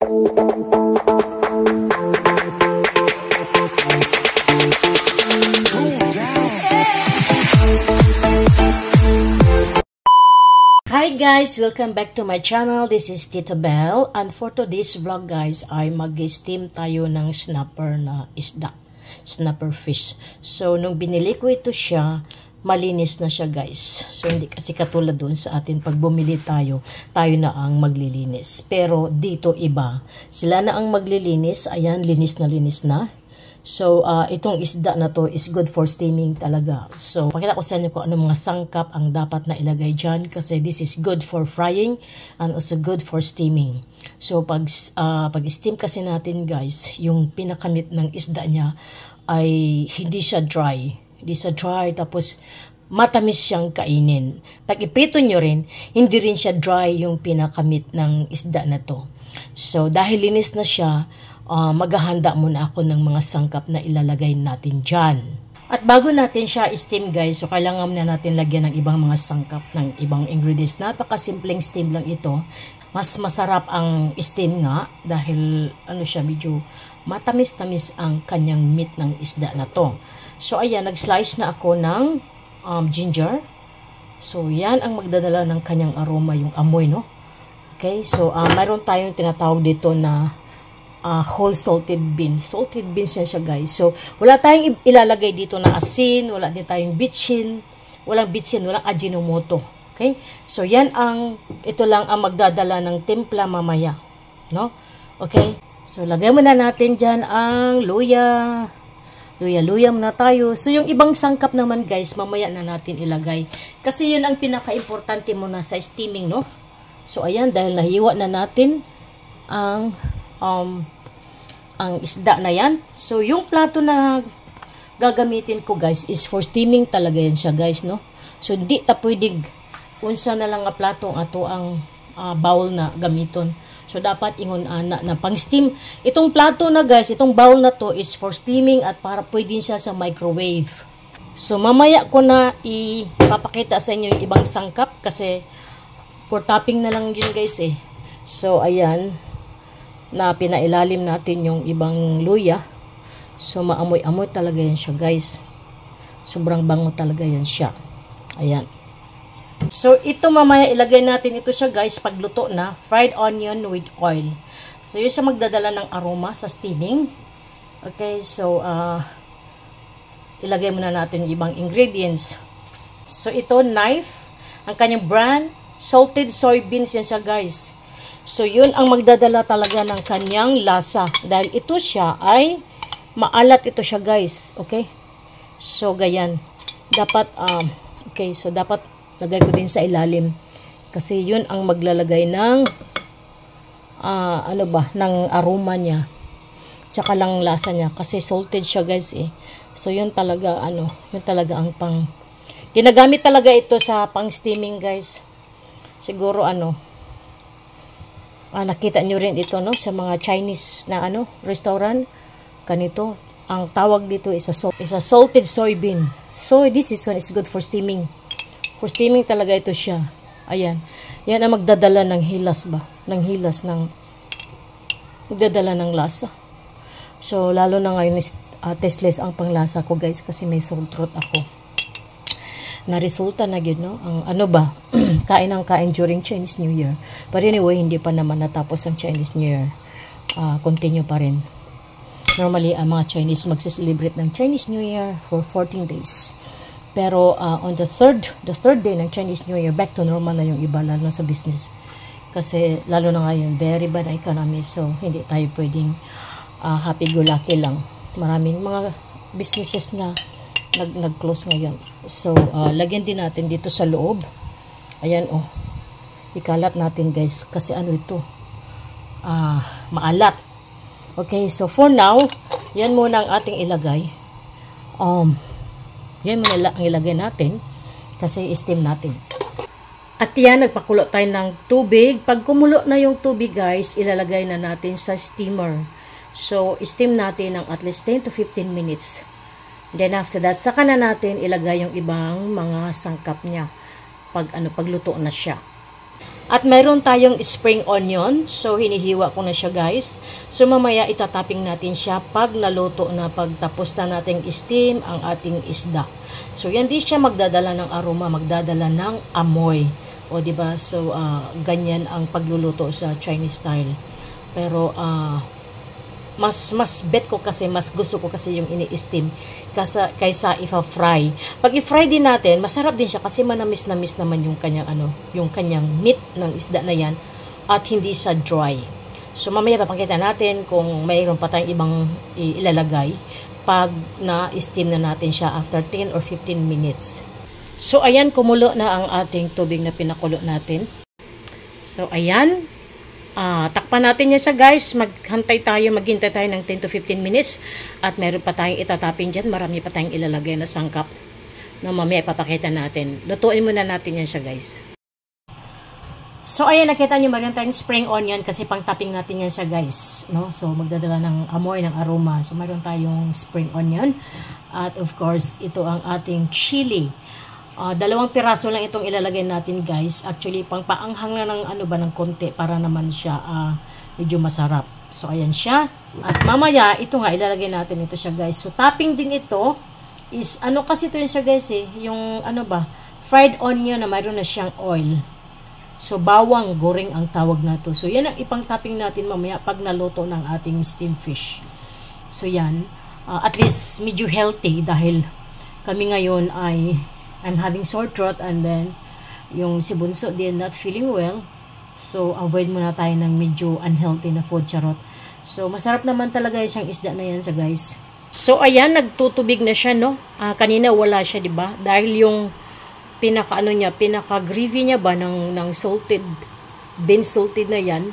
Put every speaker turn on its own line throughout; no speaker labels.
Hi guys! Welcome back to my channel. This is Tita Belle. And for today's vlog guys, ay mag-steam tayo ng snapper na isda. Snapper fish. So, nung binili ko ito siya, malinis na siya guys. So, hindi kasi katulad doon sa atin. Pag bumili tayo, tayo na ang maglilinis. Pero dito iba. Sila na ang maglilinis. Ayan, linis na. So, itong isda na to is good for steaming talaga. So, pakita ko sa inyo kung ano mga sangkap ang dapat na ilagay dyan. Kasi this is good for frying and also good for steaming. So, pag steam kasi natin guys, yung pinakamit ng isda niya ay hindi siya dry. Hindi siya dry tapos matamis siyang kainin. Pag iprito nyo rin, hindi rin siya dry yung pinakamit ng isda na to. So, dahil linis na siya, maghahanda muna ako ng mga sangkap na ilalagay natin dyan. At bago natin siya steam guys, so kailangan na natin lagyan ng ibang mga sangkap ng ibang ingredients. Napakasimpleng steam lang ito. Mas masarap ang steam nga dahil ano siya, medyo matamis-tamis ang kanyang meat ng isda na to. So ayan, nag-slice na ako ng ginger. So yan ang magdadala ng kanyang aroma, yung amoy, no? Okay, so mayroon tayong tinatawag dito na whole salted beans. Salted beans yan siya guys. So, wala tayong ilalagay dito na asin, wala din tayong bitchin, walang ajinomoto. Okay? So, ito lang ang magdadala ng timpla mamaya. No? Okay? So, lagay muna natin dyan ang luya. Luya muna tayo. So, yung ibang sangkap naman guys, mamaya na natin ilagay. Kasi yun ang pinaka-importante muna sa steaming, no? So, ayan, dahil nahiwa na natin ang isda na yan. So, yung plato na gagamitin ko guys is for steaming talaga yan siya guys, no? So, hindi ta pwedeng unsa na lang nga plato ato ang bowl na gamiton. So, dapat ingon ana na pang steam. Itong plato na guys, itong bowl na to is for steaming at para pwedeng siya sa microwave. So, mamaya ko na ipapakita sa inyo yung ibang sangkap kasi for topping na lang yun guys eh. So, ayan na pinailalim natin yung ibang luya. So, maamoy-amoy talaga yan siya, guys. Sobrang bango talaga yan siya. Ayan. So, ito mamaya ilagay natin ito siya, guys, pagluto na. Fried onion with oil. So, yun siya magdadala ng aroma sa steaming. Okay, so, ilagay muna natin yung ibang ingredients. So, ito, knife. Ang kanyang brand, salted soybeans yan siya, guys. So, yun ang magdadala talaga ng kanyang lasa. Dahil ito siya ay maalat ito siya, guys. Okay? So, gayan. Dapat, okay. So, dapat lagay ko din sa ilalim. Kasi yun ang maglalagay ng, ng aroma niya. Tsaka lang lasa niya. Kasi salted siya, guys, eh. So, yun talaga, yun talaga ang ginagamit talaga ito sa pang-steaming, guys. Siguro, nakita nyo rin ito, no, sa mga Chinese na, restaurant. Ganito. Ang tawag dito is a salted soybean. So, this one is good for steaming. For steaming talaga ito siya. Ayan. Yan ang magdadala ng hilas ba? Magdadala ng lasa. So, lalo na ngayon is tasteless ang panglasa ko, guys, kasi may sore throat ako. Na-resulta na yun, no? Ang kain ng kain during Chinese New Year. But anyway, hindi pa naman natapos ang Chinese New Year. Continue pa rin. Normally, ang mga Chinese magsiselebrate ng Chinese New Year for 14 days. Pero on the third day ng Chinese New Year, back to normal na yung iba, lalo sa business. Kasi lalo na ngayon, very bad economy. So, hindi tayo pwedeng happy-go-lucky lang. Maraming mga businesses na nag-close ngayon. So, lagyan din natin dito sa loob. Ayan, oh. Ikalat natin, guys. Kasi ito? Maalat. Okay, so for now, yan muna ang ating ilagay. Yan muna ang ilagay natin. Kasi steam natin. At yan, nagpakulo tayo ng tubig. Pag kumulo na yung tubig, guys, ilalagay na natin sa steamer. So, steam natin ng at least 10 to 15 minutes. Then after that, saka na natin ilagay yung ibang mga sangkap niya pagluto na siya. At mayroon tayong spring onion. So, hinihiwa ko na siya, guys. So, mamaya itatapping natin siya pag naluto na, pagtapos na nating steam ang ating isda. So, yan di siya magdadala ng aroma, magdadala ng amoy. O, diba? So, ganyan ang pagluluto sa Chinese style. Pero, mas bet ko kasi, mas gusto ko kasi yung ini-steam kaysa ipa-fry. Pag i-fry din natin, masarap din siya kasi manamis-namis naman yung kanyang meat ng isda na yan at hindi siya dry. So mamaya papakita natin kung mayroon pa tayong ibang ilalagay pag na-steam na natin siya after 10 or 15 minutes. So ayan, kumulo na ang ating tubig na pinakulo natin. So ayan, takpan natin yan siya, guys. Maghintay tayo ng 10 to 15 minutes. At meron pa tayong itatapin dyan. Marami pa tayong ilalagay na sangkap na mamaya ipapakita natin. Lutuin muna natin yan siya, guys. So, ayan, nakita nyo, meron tayong spring onion kasi pang topping natin yan siya, guys. No? So, magdadala ng amoy, ng aroma. So, meron tayong spring onion. At, of course, ito ang ating chili. 2 piraso lang itong ilalagay natin, guys. Actually, pang paanghang na ng konti para naman siya medyo masarap. So, ayan siya. At mamaya, ito nga, ilalagay natin ito siya, guys. So, topping din ito is, kasi ito yun siya, guys, yung, fried onion na mayroon na siyang oil. So, bawang goreng ang tawag na to. So, yan ang ipang topping natin mamaya pag naluto ng ating steamed fish. So, yan. At least, medyo healthy dahil kami ngayon ay I'm having sore throat and then yung si Bunso din not feeling well. So, avoid muna tayo ng medyo unhealthy na food, charot. So, masarap naman talaga siyang isda na yan, guys. So, ayan, nagtutubig na siya, no? Kanina wala siya, di ba? Dahil yung pinaka-gravy niya ba ng salted beans, salted na yan,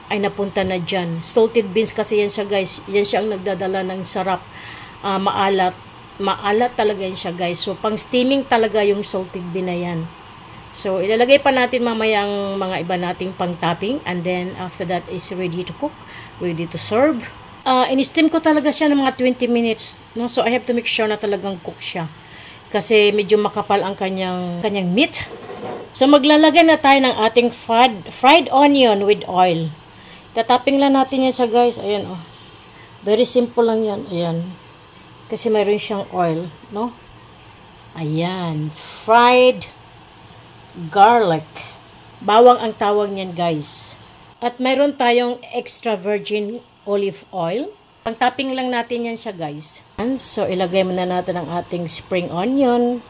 ay napunta na dyan. Salted beans kasi yan siya, guys. Yan siya ang nagdadala ng sarap, maalat talaga yan siya, guys. So, pang steaming talaga yung salted bean na yan. So, ilalagay pa natin mamaya ang mga iba nating pang topping. And then, after that is ready to cook. Ready to serve. In-steam ko talaga siya ng mga 20 minutes. No? So, I have to make sure na talagang cook siya. Kasi medyo makapal ang kanyang meat. So, maglalagay na tayo ng ating fried onion with oil. Tatapping lang natin yan siya, guys. Ayan, oh. Very simple lang yan. Ayan. Kasi mayroon siyang oil, no? Ayan. Fried garlic. Bawang ang tawag niyan, guys. At mayroon tayong extra virgin olive oil. Pang-topping lang natin yan siya, guys. So, ilagay muna natin ang ating spring onion.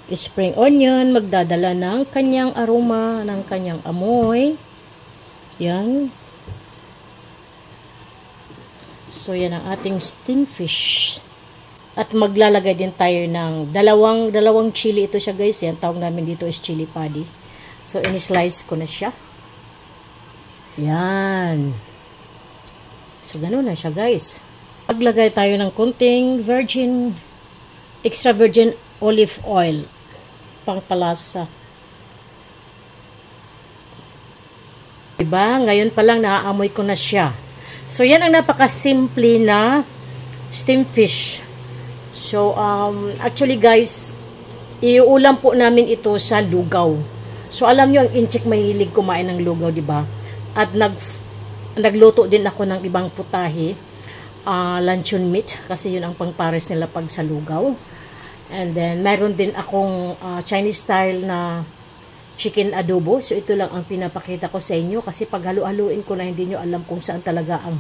Spring onion, magdadala ng kanyang aroma, ng kanyang amoy. Yan. So, yan ang ating steamed fish. At maglalagay din tayo ng dalawang chili ito siya, guys. Yan, tawag namin dito is chili padi. So, in-slice ko na siya. Yan. So, ganun na siya, guys. Maglagay tayo ng konting extra virgin olive oil. Pangpalasa. Diba? Ngayon pa lang naaamoy ko na siya. So, yan ang napaka-simple na steamed fish. So, actually guys, iuulam po namin ito sa lugaw. So, alam nyo, ang inchik mahilig kumain ng lugaw, diba? At nagluto din ako ng ibang putahe, luncheon meat, kasi yun ang pangpares nila pag sa lugaw. And then, mayroon din akong Chinese style na chicken adobo. So, ito lang ang pinapakita ko sa inyo kasi pag halu-haluin ko na hindi nyo alam kung saan talaga ang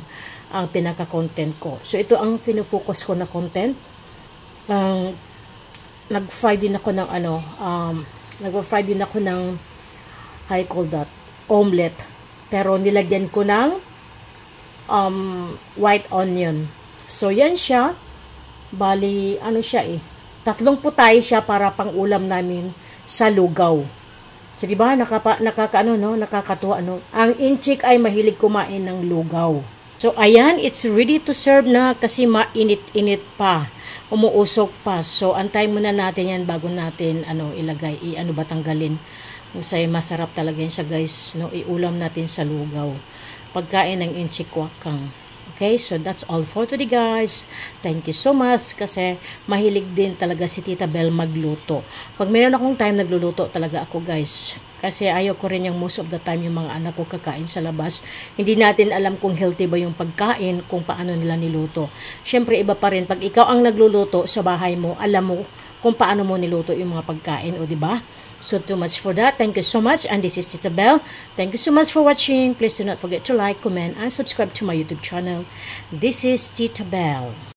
pinaka-content ko. So, ito ang pinufocus ko na content. Nag-fry din ako ng nag-fry din ako ng I call that omelette. Pero nilagyan ko ng white onion. So, yan siya. Bali, siya 3 putay siya para pang ulam namin sa lugaw. So, diba, nakakatuwa, no? Ang inchik ay mahilig kumain ng lugaw. So, ayan, it's ready to serve na kasi mainit-init pa. Umuusok pa. So, antayin muna natin yan bago natin, ilagay, tanggalin. Kasi masarap talaga yan siya, guys, no? Iulam natin sa lugaw. Pagkain ng inchik wakang. Okay, so that's all for today guys. Thank you so much kasi mahilig din talaga si Tita Belle magluto. Pag mayroon akong time, nagluluto talaga ako guys. Kasi ayaw ko rin yung most of the time yung mga anak ko kakain sa labas. Hindi natin alam kung healthy ba yung pagkain, kung paano nila niluto. Siyempre iba pa rin pag ikaw ang nagluluto sa bahay mo, alam mo kung paano mo niluto yung mga pagkain, o di ba? So too much for that. Thank you so much, and this is Tita Belle. Thank you so much for watching. Please do not forget to like, comment, and subscribe to my YouTube channel. This is Tita Belle.